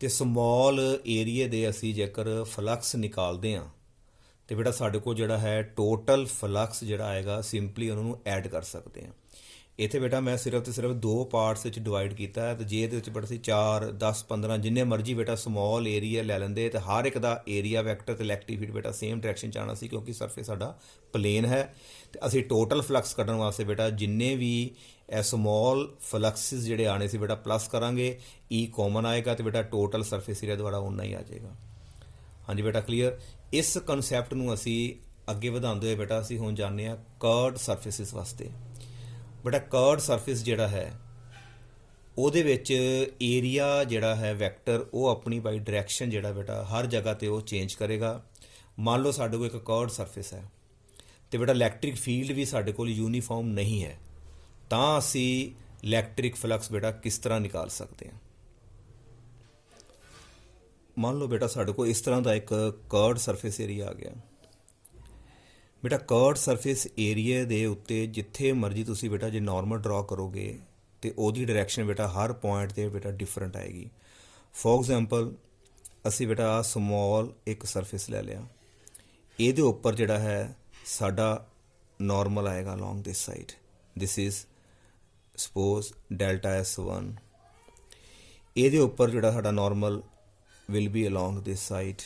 ਤੇ ਸਮੌਲ ਏਰੀਆ ਦੇ ਅਸੀਂ ਜੇਕਰ ਫਲਕਸ ਨਿਕਾਲਦੇ ਹਾਂ ਤੇ ਬੇਟਾ ਸਾਡੇ ਕੋਲ ਜਿਹੜਾ ਹੈ ਟੋਟਲ ਫਲਕਸ ਜਿਹੜਾ ਆਏਗਾ ਸਿੰਪਲੀ ਉਹਨਾਂ ਨੂੰ ਐਡ ਕਰ ਸਕਦੇ ਹਾਂ। ਇੱਥੇ ਬੇਟਾ ਮੈਂ ਸਿਰਫ ਤੇ ਸਿਰਫ ਦੋ ਪਾਰਟਸ ਵਿੱਚ ਡਿਵਾਈਡ ਕੀਤਾ ਹੈ, ਤੇ ਜੇ ਇਹਦੇ ਵਿੱਚ ਬੇਟਾ ਅਸੀਂ 4, 10, 15 ਜਿੰਨੇ ਮਰਜ਼ੀ ਬੇਟਾ ਸਮੌਲ ਏਰੀਆ ਲੈ ਲੈਂਦੇ ਤੇ ਹਰ ਇੱਕ ਦਾ ਏਰੀਆ ਵੈਕਟਰ ਤੇ ਇਲੈਕਟ੍ਰਿਕ ਫੀਲਡ ਬੇਟਾ ਸੇਮ ਡਾਇਰੈਕਸ਼ਨ 'ਚ ਆਉਣਾ ਸੀ, ਕਿਉਂਕਿ ਸਰਫੇਸ ਸਾਡਾ ਪਲੇਨ ਹੈ। ਤੇ ਅਸੀਂ ਟੋਟਲ ਫਲਕਸ ਕੱਢਣ ਵਾਸਤੇ ਬੇਟਾ ਜਿੰਨੇ ਵੀ ਸਮੌਲ ਫਲਕਸਿਸ ਜਿਹੜੇ ਆਣੇ ਸੀ ਬੇਟਾ ਪਲੱਸ ਕਰਾਂਗੇ, E ਕਾਮਨ ਆਏਗਾ ਤੇ ਬੇਟਾ ਟੋਟਲ ਸਰਫੇਸ ਏਰੀਆ ਦੁਆਰਾ ਉਨਾ ਹੀ ਆ ਜਾਏਗਾ। ਹਾਂਜੀ ਬੇਟਾ ਕਲੀਅਰ। ਇਸ ਕਨਸੈਪਟ ਨੂੰ ਅਸੀਂ ਅੱਗੇ ਵਧਾਉਂਦੇ ਹੋਏ ਬੇਟਾ ਅਸੀਂ ਹੁਣ ਜਾਣਦੇ ਹਾਂ ਕਰਵਡ ਸਰਫੇਸਿਸ ਵਾਸਤੇ। ਬੇਟਾ ਕਰਵਡ ਸਰਫੇਸ ਜਿਹੜਾ ਹੈ ਉਹਦੇ ਵਿੱਚ ਏਰੀਆ ਜਿਹੜਾ ਹੈ ਵੈਕਟਰ ਉਹ ਆਪਣੀ ਬਾਈ ਡਾਇਰੈਕਸ਼ਨ ਜਿਹੜਾ ਬੇਟਾ ਹਰ ਜਗ੍ਹਾ ਤੇ ਉਹ ਚੇਂਜ ਕਰੇਗਾ। ਮੰਨ ਲਓ ਸਾਡੇ ਕੋਲ ਇੱਕ ਕਰਵਡ ਸਰਫੇਸ ਹੈ ਤੇ ਬੇਟਾ ਇਲੈਕਟ੍ਰਿਕ ਫੀਲਡ ਵੀ ਸਾਡੇ ਕੋਲ ਯੂਨੀਫਾਰਮ ਨਹੀਂ ਹੈ, ਤਾਂ ਅਸੀਂ ਇਲੈਕਟ੍ਰਿਕ ਫਲਕਸ ਬੇਟਾ ਕਿਸ ਤਰ੍ਹਾਂ ਨਿਕਾਲ ਸਕਦੇ ਹਾਂ। ਮੰਨ ਲਓ ਬੇਟਾ ਸਾਡੇ ਕੋਲ ਇਸ ਤਰ੍ਹਾਂ ਦਾ ਇੱਕ ਕਰਵਡ ਸਰਫੇਸ ਏਰੀਆ ਆ ਗਿਆ। ਬੇਟਾ ਕਰਵਡ ਸਰਫੇਸ ਏਰੀਆ ਦੇ ਉੱਤੇ ਜਿੱਥੇ ਮਰਜ਼ੀ ਤੁਸੀਂ ਬੇਟਾ ਜੇ ਨਾਰਮਲ ਡਰਾ ਕਰੋਗੇ ਤੇ ਉਹਦੀ ਡਾਇਰੈਕਸ਼ਨ ਬੇਟਾ ਹਰ ਪੁਆਇੰਟ ਤੇ ਬੇਟਾ ਡਿਫਰੈਂਟ ਆਏਗੀ। ਫੋਰ ਐਗਜ਼ਾਮਪਲ ਅਸੀਂ ਬੇਟਾ ਸਮੌਲ ਇੱਕ ਸਰਫੇਸ ਲੈ ਲਿਆ, ਇਹਦੇ ਉੱਪਰ ਜਿਹੜਾ ਹੈ ਸਾਡਾ ਨੋਰਮਲ ਆਏਗਾ along this side. This is suppose delta S1। ਇਹਦੇ ਉੱਪਰ ਜਿਹੜਾ ਸਾਡਾ normal will be along this side,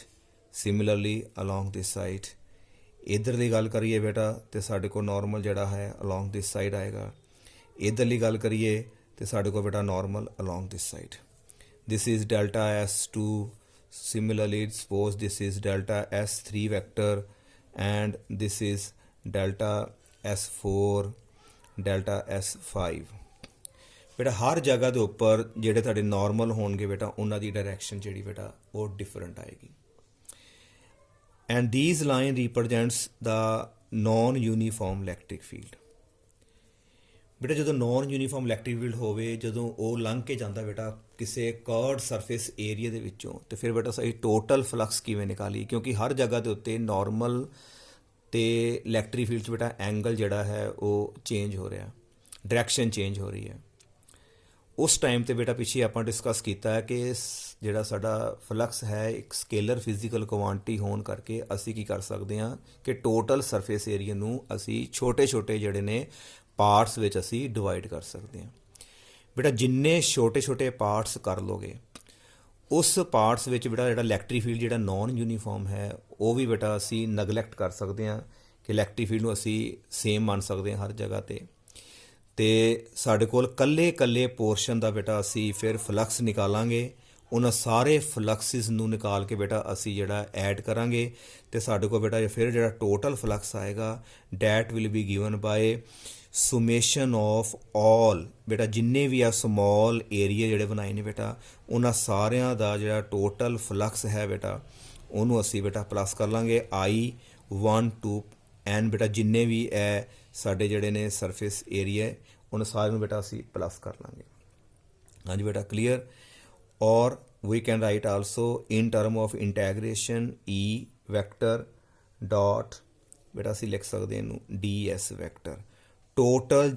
similarly along this side. ਇੱਧਰ ਦੀ ਗੱਲ ਕਰੀਏ ਬੇਟਾ ਤੇ ਸਾਡੇ ਕੋਲ ਨੋਰਮਲ ਜਿਹੜਾ ਹੈ ਅਲੋਂਗ ਦਿਸ ਸਾਈਡ ਆਏਗਾ। ਇੱਧਰਲੀ ਗੱਲ ਕਰੀਏ ਤੇ ਸਾਡੇ ਕੋਲ ਬੇਟਾ normal along this side. This is delta S2। similarly suppose this is delta S3 vector and this is delta S4 delta S5। ਬੇਟਾ ਹਰ ਜਗ੍ਹਾ ਦੇ ਉੱਪਰ ਜਿਹੜੇ ਤੁਹਾਡੇ ਨਾਰਮਲ ਹੋਣਗੇ ਬੇਟਾ ਉਹਨਾਂ ਦੀ ਡਾਇਰੈਕਸ਼ਨ ਜਿਹੜੀ ਬੇਟਾ ਉਹ ਡਿਫਰੈਂਟ ਆਏਗੀ। And this line represents the non uniform electric field. ਬੇਟਾ ਜਦੋਂ ਨਾਨ ਯੂਨੀਫਾਰਮ ਇਲੈਕਟ੍ਰਿਕ ਫੀਲਡ ਹੋਵੇ, ਜਦੋਂ ਉਹ ਲੰਘ ਕੇ ਜਾਂਦਾ ਬੇਟਾ ਕਿਸੇ ਕਰਵਡ ਸਰਫੇਸ ਏਰੀਆ ਦੇ ਵਿੱਚੋਂ, ਤੇ ਫਿਰ ਬੇਟਾ ਅਸੀਂ ਟੋਟਲ ਫਲਕਸ ਕਿਵੇਂ ਨਿਕਾਲੀਏ, ਕਿਉਂਕਿ ਹਰ ਜਗ੍ਹਾ ਦੇ ਉੱਤੇ ਨਾਰਮਲ ਤੇ ਇਲੈਕਟ੍ਰਿਕ ਫੀਲਡ 'ਚ ਬੇਟਾ ਐਂਗਲ ਜਿਹੜਾ ਹੈ ਉਹ ਚੇਂਜ ਹੋ ਰਿਹਾ, ਡਾਇਰੈਕਸ਼ਨ ਚੇਂਜ ਹੋ ਰਹੀ ਹੈ। ਉਸ ਟਾਈਮ 'ਤੇ ਬੇਟਾ ਪਿੱਛੇ ਆਪਾਂ ਡਿਸਕਸ ਕੀਤਾ ਹੈ ਕਿ ਜਿਹੜਾ ਸਾਡਾ ਫਲਕਸ ਹੈ ਇੱਕ ਸਕੇਲਰ ਫਿਜ਼ੀਕਲ ਕੁਆਂਟੀਟੀ ਹੋਣ ਕਰਕੇ ਅਸੀਂ ਕੀ ਕਰ ਸਕਦੇ ਹਾਂ ਕਿ ਟੋਟਲ ਸਰਫੇਸ ਏਰੀਆ ਨੂੰ ਅਸੀਂ ਛੋਟੇ ਛੋਟੇ ਜਿਹੜੇ ਨੇ ਪਾਰਟਸ ਵਿੱਚ ਅਸੀਂ ਡਿਵਾਈਡ ਕਰ ਸਕਦੇ ਹਾਂ। ਬੇਟਾ ਜਿੰਨੇ ਛੋਟੇ ਛੋਟੇ ਪਾਰਟਸ ਕਰ ਲੋਗੇ ਉਸ ਪਾਰਟਸ ਵਿੱਚ ਬੇਟਾ ਜਿਹੜਾ ਇਲੈਕਟ੍ਰਿਕ ਫੀਲਡ ਜਿਹੜਾ ਨਾਨ ਯੂਨੀਫਾਰਮ ਹੈ ਉਹ ਵੀ ਬੇਟਾ ਅਸੀਂ ਨੈਗਲੈਕਟ ਕਰ ਸਕਦੇ ਹਾਂ ਕਿ ਇਲੈਕਟ੍ਰਿਕ ਫੀਲਡ ਨੂੰ ਅਸੀਂ ਸੇਮ ਮੰਨ ਸਕਦੇ ਹਾਂ ਹਰ ਜਗ੍ਹਾ 'ਤੇ। ਅਤੇ ਸਾਡੇ ਕੋਲ ਇਕੱਲੇ ਪੋਰਸ਼ਨ ਦਾ ਬੇਟਾ ਅਸੀਂ ਫਿਰ ਫਲਕਸ ਨਿਕਾਲਾਂਗੇ। ਉਹਨਾਂ ਸਾਰੇ ਫਲਕਸਿਸ ਨੂੰ ਨਿਕਾਲ ਕੇ ਬੇਟਾ ਅਸੀਂ ਜਿਹੜਾ ਐਡ ਕਰਾਂਗੇ ਅਤੇ ਸਾਡੇ ਕੋਲ ਬੇਟਾ ਫਿਰ ਜਿਹੜਾ ਟੋਟਲ ਫਲਕਸ ਆਏਗਾ that will be given by summation of all. ਬੇਟਾ ਜਿੰਨੇ ਵੀ ਆ ਸਮੋਲ ਏਰੀਆ ਜਿਹੜੇ ਬਣਾਏ ਨੇ ਬੇਟਾ ਉਹਨਾਂ ਸਾਰਿਆਂ ਦਾ ਜਿਹੜਾ ਟੋਟਲ ਫਲਕਸ ਹੈ ਬੇਟਾ ਉਹਨੂੰ ਅਸੀਂ ਬੇਟਾ ਪਲੱਸ ਕਰ ਲਾਂਗੇ I1 2 ਐਨ। ਬੇਟਾ ਜਿੰਨੇ ਵੀ ਹੈ ਸਾਡੇ ਜਿਹੜੇ ਨੇ ਸਰਫੇਸ ਏਰੀਆ ਉਹਨਾਂ ਸਾਰਿਆਂ ਨੂੰ ਬੇਟਾ ਅਸੀਂ ਪਲੱਸ ਕਰ ਲਾਂਗੇ। ਹਾਂਜੀ ਬੇਟਾ ਕਲੀਅਰ। ਔਰ we can write also in term of integration E vector dot ਬੇਟਾ ਅਸੀਂ ਲਿਖ ਸਕਦੇ ਇਹਨੂੰ DS ਵੈਕਟਰ। ਟੋਟਲ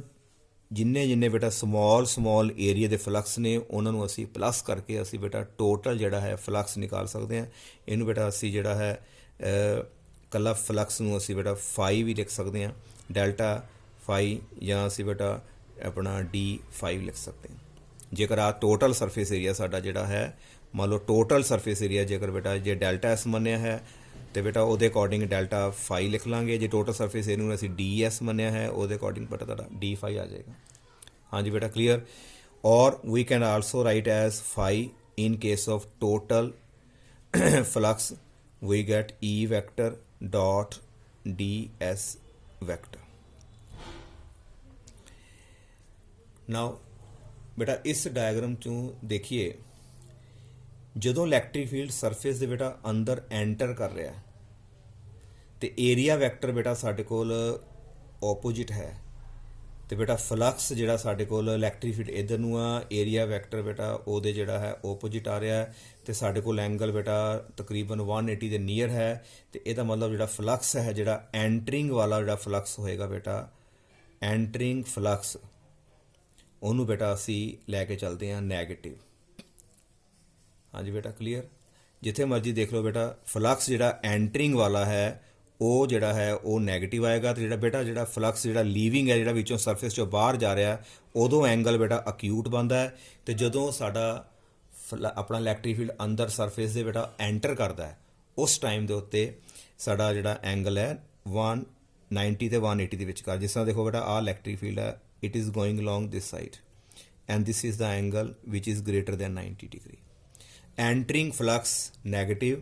ਜਿੰਨੇ ਬੇਟਾ ਸਮੋਲ ਏਰੀਆ ਦੇ ਫਲਕਸ ਨੇ ਉਹਨਾਂ ਨੂੰ ਅਸੀਂ ਪਲੱਸ ਕਰਕੇ ਅਸੀਂ ਬੇਟਾ ਟੋਟਲ ਜਿਹੜਾ ਹੈ ਫਲਕਸ ਨਿਕਾਲ ਸਕਦੇ ਹਾਂ। ਇਹਨੂੰ ਬੇਟਾ ਅਸੀਂ ਜਿਹੜਾ ਹੈ ਇਕੱਲਾ ਫਲਕਸ ਨੂੰ ਅਸੀਂ ਬੇਟਾ ਫਾਈ ਵੀ ਲਿਖ ਸਕਦੇ ਹਾਂ, ਡੈਲਟਾ ਫਾਈ, ਜਾਂ ਅਸੀਂ ਬੇਟਾ ਆਪਣਾ D5 ਲਿਖ ਸਕਦੇ ਹਾਂ। ਜੇਕਰ ਆ ਟੋਟਲ ਸਰਫੇਸ ਏਰੀਆ ਸਾਡਾ ਜਿਹੜਾ ਹੈ ਮੰਨ ਲਓ ਟੋਟਲ ਸਰਫੇਸ ਏਰੀਆ ਜੇਕਰ ਬੇਟਾ ਜੇ ਡੈਲਟਾ S ਮੰਨਿਆ ਹੈ ਤੇ ਬੇਟਾ ਉਹਦੇ ਅਕੋਰਡਿੰਗ ਡੈਲਟਾ ਫਾਈ ਲਿਖ ਲਾਂਗੇ। ਜੇ ਟੋਟਲ ਸਰਫੇਸ ਏਰੀਆ ਨੂੰ ਅਸੀਂ DS ਮੰਨਿਆ ਹੈ ਉਹਦੇ ਅਕੋਰਡਿੰਗ ਬੇਟਾ ਤੁਹਾਡਾ D5 ਆ ਜਾਏਗਾ। ਹਾਂਜੀ ਬੇਟਾ ਕਲੀਅਰ। ਔਰ we can also write as phi in case of total flux we get E vector dot DS vector। now ਬੇਟਾ ਇਸ ਡਾਇਗਰਾਮ 'ਚੋਂ ਦੇਖੀਏ ਜਦੋਂ ਇਲੈਕਟ੍ਰਿਕ ਫੀਲਡ ਸਰਫੇਸ ਦੇ ਬੇਟਾ ਅੰਦਰ ਐਂਟਰ ਕਰ ਰਿਹਾ ਤੇ ਏਰੀਆ ਵੈਕਟਰ ਬੇਟਾ ਸਾਡੇ ਕੋਲ ਓਪੋਜਿਟ ਹੈ ਤੇ ਬੇਟਾ ਫਲਕਸ ਜਿਹੜਾ ਸਾਡੇ ਕੋਲ ਇਲੈਕਟ੍ਰਿਕ ਫੀਲਡ ਇੱਧਰ ਨੂੰ ਆ, ਏਰੀਆ ਵੈਕਟਰ ਬੇਟਾ ਉਹਦੇ ਜਿਹੜਾ ਹੈ ਓਪੋਜਿਟ ਆ ਰਿਹਾ ਤੇ ਸਾਡੇ ਕੋਲ ਐਂਗਲ ਬੇਟਾ ਤਕਰੀਬਨ 180 ਦੇ ਨੀਅਰ ਹੈ। ਤੇ ਇਹਦਾ ਮਤਲਬ ਜਿਹੜਾ ਫਲਕਸ ਹੈ ਜਿਹੜਾ ਐਂਟਰਿੰਗ ਵਾਲਾ ਜਿਹੜਾ ਫਲਕਸ ਹੋਏਗਾ ਬੇਟਾ ਐਂਟਰਿੰਗ ਫਲਕਸ ਉਹਨੂੰ ਬੇਟਾ ਅਸੀਂ ਲੈ ਕੇ ਚੱਲਦੇ ਹਾਂ ਨੈਗੇਟਿਵ। ਹਾਂਜੀ ਬੇਟਾ ਕਲੀਅਰ। ਜਿੱਥੇ ਮਰਜ਼ੀ ਦੇਖ ਲਓ ਬੇਟਾ ਫਲਕਸ ਜਿਹੜਾ ਐਂਟਰਿੰਗ ਵਾਲਾ ਹੈ ਉਹ ਜਿਹੜਾ ਹੈ ਉਹ ਨੈਗੇਟਿਵ ਆਏਗਾ ਤੇ ਜਿਹੜਾ ਫਲਕਸ ਜਿਹੜਾ ਲੀਵਿੰਗ ਹੈ ਜਿਹੜਾ ਵਿੱਚੋਂ ਸਰਫੇਸ 'ਚੋਂ ਬਾਹਰ ਜਾ ਰਿਹਾ ਉਦੋਂ ਐਂਗਲ ਬੇਟਾ ਅਕਿਊਟ ਬਣਦਾ ਹੈ। ਤੇ ਜਦੋਂ ਸਾਡਾ ਆਪਣਾ ਇਲੈਕਟ੍ਰਿਕ ਫੀਲਡ ਅੰਦਰ ਸਰਫੇਸ ਦੇ ਬੇਟਾ ਐਂਟਰ ਕਰਦਾ ਹੈ ਉਸ ਟਾਈਮ ਦੇ ਉੱਤੇ ਸਾਡਾ ਜਿਹੜਾ ਐਂਗਲ ਹੈ 190 ਤੇ 180 ਦੇ ਵਿਚਕਾਰ। ਜਿਸ ਤਰ੍ਹਾਂ ਦੇਖੋ ਬੇਟਾ ਆਹ ਇਲੈਕਟ੍ਰਿਕ ਫੀਲਡ ਹੈ, it is going along this side and this is the angle which is greater then 90 degree. Entering flux negative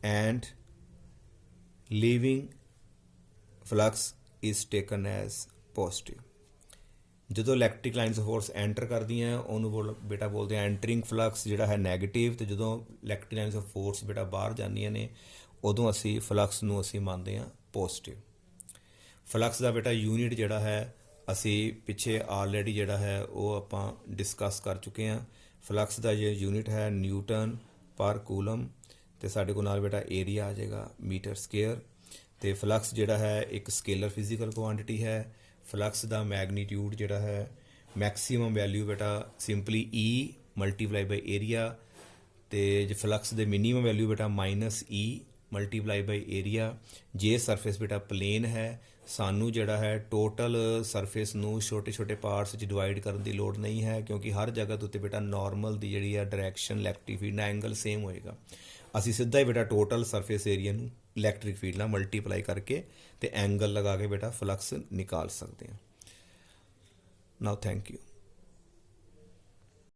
and leaving flux is taken as positive। ਜਦੋਂ ਇਲੈਕਟ੍ਰਿਕ ਲਾਈਨਸ ਫੋਰਸ ਐਂਟਰ ਕਰਦੀਆਂ ਉਹਨੂੰ ਬੇਟਾ ਬੋਲਦੇ ਆ entering flux ਜਿਹੜਾ ਹੈ negative, ਤੇ ਜਦੋਂ ਇਲੈਕਟ੍ਰਿਕ ਲਾਈਨਸ ਆਫ ਫੋਰਸ ਬੇਟਾ ਬਾਹਰ ਜਾਂਦੀਆਂ ਨੇ ਉਦੋਂ ਅਸੀਂ ਫਲਕਸ ਨੂੰ ਅਸੀਂ ਮੰਨਦੇ ਹਾਂ ਪੋਜ਼ਿਟਿਵ। ਫਲਕਸ ਦਾ ਬੇਟਾ ਯੂਨਿਟ ਜਿਹੜਾ ਹੈ ਅਸੀਂ ਪਿੱਛੇ ਆਲਰੇਡੀ ਜਿਹੜਾ ਹੈ ਉਹ ਆਪਾਂ ਡਿਸਕਸ ਕਰ ਚੁੱਕੇ ਹਾਂ। ਫਲਕਸ ਦਾ ਜੇ ਯੂਨਿਟ ਹੈ ਨਿਊਟਨ ਪਰ ਕੂਲਮ ਤੇ ਸਾਡੇ ਕੋਲ ਨਾਲ ਬੇਟਾ ਏਰੀਆ ਆ ਜਾਏਗਾ ਮੀਟਰ ਸਕੁਏਅਰ। ਤੇ ਫਲਕਸ ਜਿਹੜਾ ਹੈ ਇੱਕ ਸਕੇਲਰ ਫਿਜ਼ੀਕਲ ਕੁਆਂਟਿਟੀ ਹੈ। ਫਲਕਸ ਦਾ ਮੈਗਨੀਟਿਊਡ ਜਿਹੜਾ ਹੈ ਮੈਕਸੀਮਮ ਵੈਲਿਊ ਬੇਟਾ ਸਿੰਪਲੀ E ਮਲਟੀਪਲਾਈ ਬਾਈ ਏਰੀਆ, ਤੇ ਜੇ ਫਲਕਸ ਦੇ ਮਿਨੀਮਮ ਵੈਲਿਊ ਬੇਟਾ -E ਮਲਟੀਪਲਾਈ ਬਾਈ ਏਰੀਆ। ਜੇ ਸਰਫੇਸ ਬੇਟਾ ਪਲੇਨ ਹੈ ਸਾਨੂੰ ਜਿਹੜਾ ਹੈ ਟੋਟਲ ਸਰਫੇਸ ਨੂੰ ਛੋਟੇ ਛੋਟੇ ਪਾਰਟਸ 'ਚ ਡਿਵਾਈਡ ਕਰਨ ਦੀ ਲੋੜ ਨਹੀਂ ਹੈ, ਕਿਉਂਕਿ ਹਰ ਜਗ੍ਹਾ ਦੇ ਉੱਤੇ ਬੇਟਾ ਨਾਰਮਲ ਦੀ ਜਿਹੜੀ ਹੈ ਡਾਇਰੈਕਸ਼ਨ ਇਲੈਕਟ੍ਰਿਕ ਫੀਲਡ ਨਾਲ ਐਂਗਲ ਸੇਮ ਹੋਏਗਾ। ਅਸੀਂ ਸਿੱਧਾ ਹੀ ਬੇਟਾ ਟੋਟਲ ਸਰਫੇਸ ਏਰੀਆ ਨੂੰ ਇਲੈਕਟ੍ਰਿਕ ਫੀਲਡ ਨਾਲ ਮਲਟੀਪਲਾਈ ਕਰਕੇ ਤੇ ਐਂਗਲ ਲਗਾ ਕੇ ਬੇਟਾ ਫਲਕਸ ਨਿਕਾਲ ਸਕਦੇ ਹਾਂ। ਨਾਓ ਥੈਂਕ ਯੂ।